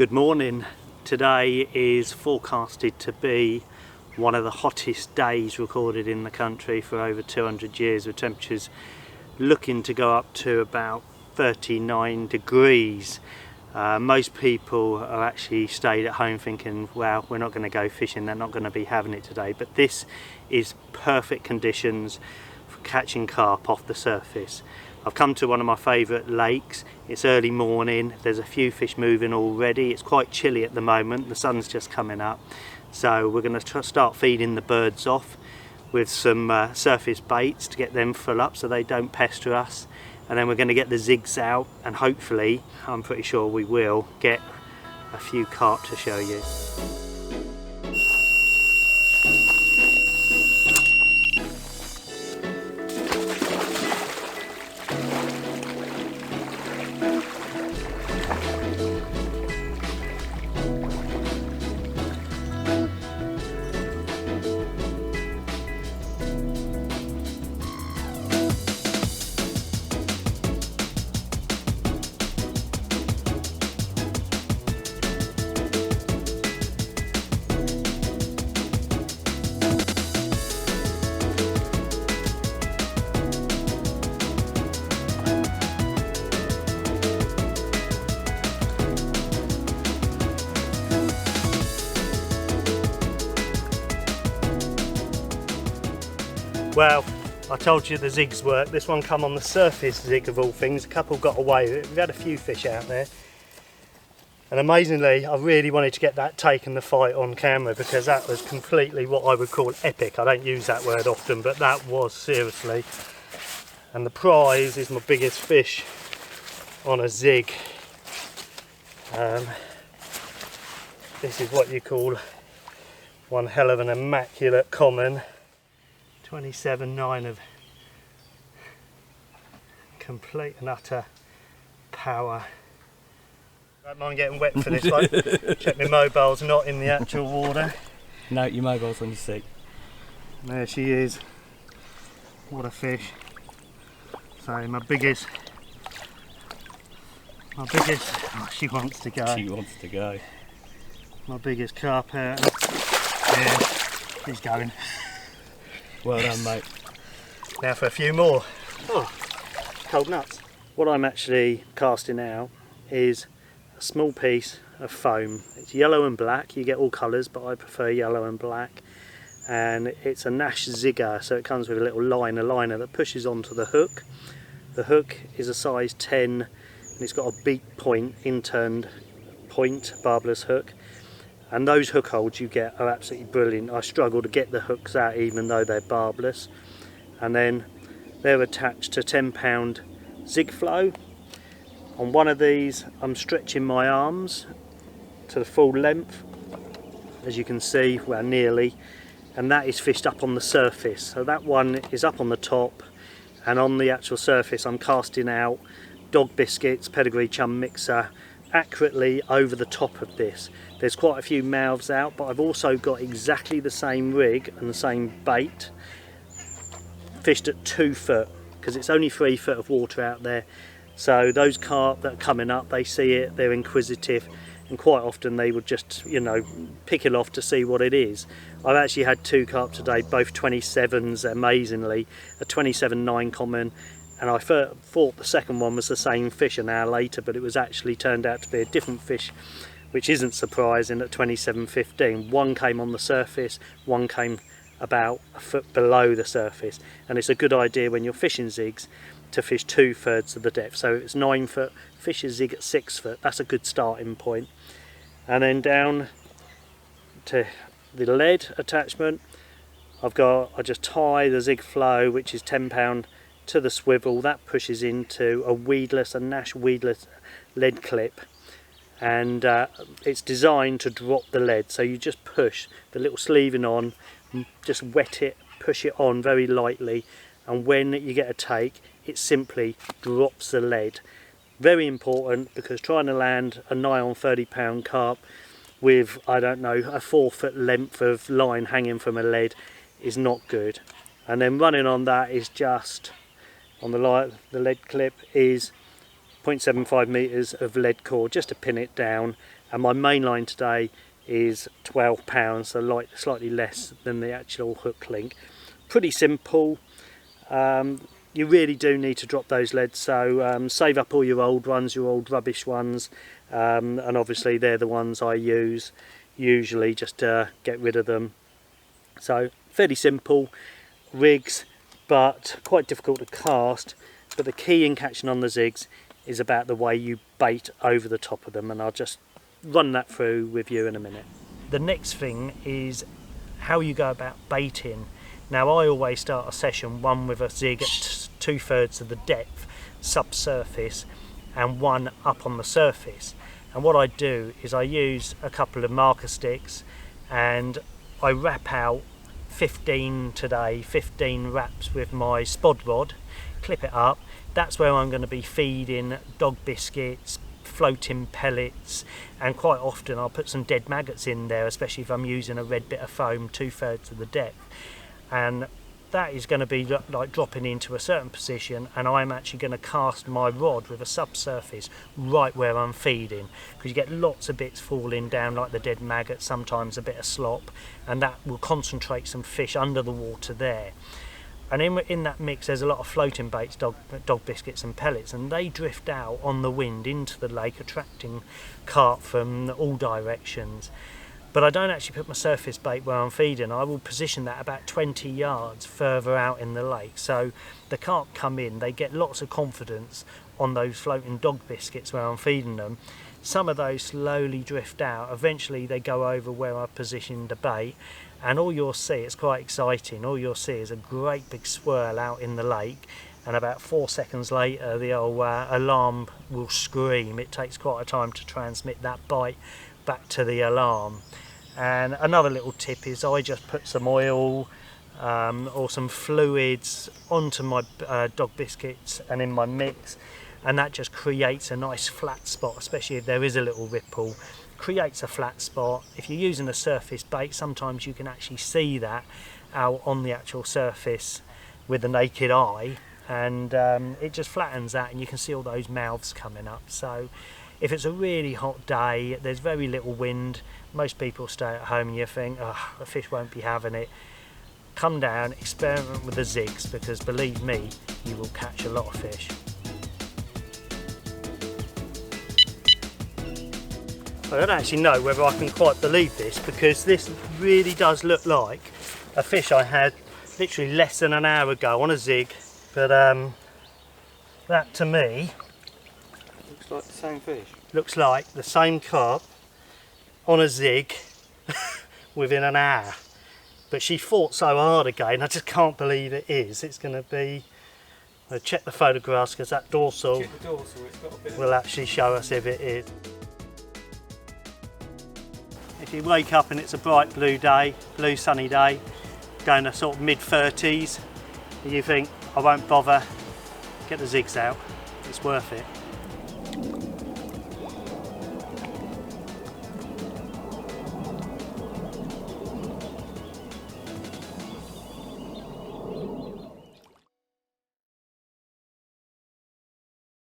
Good morning. Today is forecasted to be one of the hottest days recorded in the country for over 200 years, with temperatures looking to go up to about 39 degrees. Most people are actually stayed at home thinking, well, we're not going to go fishing, they're not going to be having it today, but this is perfect conditions for catching carp off the surface. I've come to one of my favourite lakes. It's early morning, there's a few fish moving already. It's quite chilly at the moment, the sun's just coming up, so we're going to start feeding the birds off with some surface baits to get them full up so they don't pester us, and then we're going to get the zigs out and hopefully, I'm pretty sure we will, get a few carp to show you. Well, I told you the zigs work. This one come on the surface zig of all things. A couple got away with it. We've had a few fish out there. And amazingly, I really wanted to get that take and the fight on camera because that was completely what I would call epic. I don't use that word often, but that was seriously. And the prize is my biggest fish on a zig. This is what you call one hell of an immaculate common. 27.9 of complete and utter power. Don't mind getting wet for this one. Check my mobile's not in the actual water. No, your mobile's on your seat. There she is. What a fish. So my biggest, oh, she wants to go. She wants to go. My biggest carp out. Yeah, she's going. Well done, mate. Now for a few more. Oh, cold nuts. What I'm actually casting now is a small piece of foam. It's yellow and black. You get all colours, but I prefer yellow and black. And it's a Nash zigger, so it comes with a little liner that pushes onto the hook. The hook is a size 10 and it's got a beak point, inturned point, barbless hook. And those hook holds you get are absolutely brilliant. I struggle to get the hooks out even though they're barbless. And then they're attached to 10-pound zig flow. On one of these I'm stretching my arms to the full length, as you can see, well nearly, and that is fished up on the surface. So that one is up on the top, and on the actual surface I'm casting out dog biscuits, pedigree chum mixer, accurately over the top of this. There's quite a few mouths out, but I've also got exactly the same rig and the same bait fished at 2 foot because it's only 3 foot of water out there. So those carp that are coming up, they see it, they're inquisitive, and quite often they would just, you know, pick it off to see what it is. I've actually had 2 carp today, both 27s, amazingly, a 27.9 common, and I thought the second one was the same fish an hour later, but it was actually turned out to be a different fish, which isn't surprising, at 27.15. One came on the surface, one came about a foot below the surface, and it's a good idea when you're fishing zigs to fish 2/3 of the depth. So if it's 9 foot, fish a zig at 6 foot, that's a good starting point. And then down to the lead attachment, I just tie the zig flow, which is 10-pound, to the swivel. That pushes into a Nash weedless lead clip, and it's designed to drop the lead, so you just push the little sleeving on, just wet it, push it on very lightly, and when you get a take it simply drops the lead. Very important, because trying to land a nigh on 30-pound carp with, I don't know, a 4 foot length of line hanging from a lead is not good. And then running on that is just on the lead clip is 0.75 meters of lead cord just to pin it down, and my main line today is £12, so slightly less than the actual hook link. Pretty simple. You really do need to drop those leads, so save up all your old ones, your old rubbish ones, and obviously they're the ones I use usually just to get rid of them. So fairly simple rigs, but quite difficult to cast. But the key in catching on the zigs is about the way you bait over the top of them, and I'll just run that through with you in a minute. The next thing is how you go about baiting. Now I always start a session one with a zig at 2/3 of the depth subsurface and one up on the surface, and what I do is I use a couple of marker sticks and I wrap out 15 wraps with my spod rod, clip it up. That's where I'm going to be feeding dog biscuits, floating pellets, and quite often I'll put some dead maggots in there, especially if I'm using a red bit of foam 2/3 of the depth. And that is going to be like dropping into a certain position, and I'm actually going to cast my rod with a subsurface right where I'm feeding, because you get lots of bits falling down like the dead maggot, sometimes a bit of slop, and that will concentrate some fish under the water there. And in that mix there's a lot of floating baits, dog biscuits and pellets, and they drift out on the wind into the lake, attracting carp from all directions. But I don't actually put my surface bait where I'm feeding. I will position that about 20 yards further out in the lake, so the carp come in, they get lots of confidence on those floating dog biscuits where I'm feeding them. Some of those slowly drift out, eventually they go over where I've positioned the bait, and all you'll see, it's quite exciting, all you'll see is a great big swirl out in the lake, and about 4 seconds later the old alarm will scream. It takes quite a time to transmit that bite back to the alarm. And another little tip is I just put some oil or some fluids onto my dog biscuits and in my mix, and that just creates a nice flat spot, especially if there is a little ripple. Creates a flat spot. If you're using a surface bait, sometimes you can actually see that out on the actual surface with the naked eye, and it just flattens that, and you can see all those mouths coming up. So if it's a really hot day, there's very little wind, most people stay at home and you think, oh, the fish won't be having it. Come down, experiment with the zigs, because believe me, you will catch a lot of fish. I don't actually know whether I can quite believe this, because this really does look like a fish I had literally less than an hour ago on a zig, but that to me Looks like the same fish. Looks like the same carp on a zig within an hour. But she fought so hard again, I just can't believe it is. It's going to be... I'll check the photographs, because that dorsal, Check the dorsal, it's got a bit will actually show us if it is. If you wake up and it's a bright blue day, blue sunny day, going to sort of mid-30s, and you think, I won't bother, get the zigs out, it's worth it.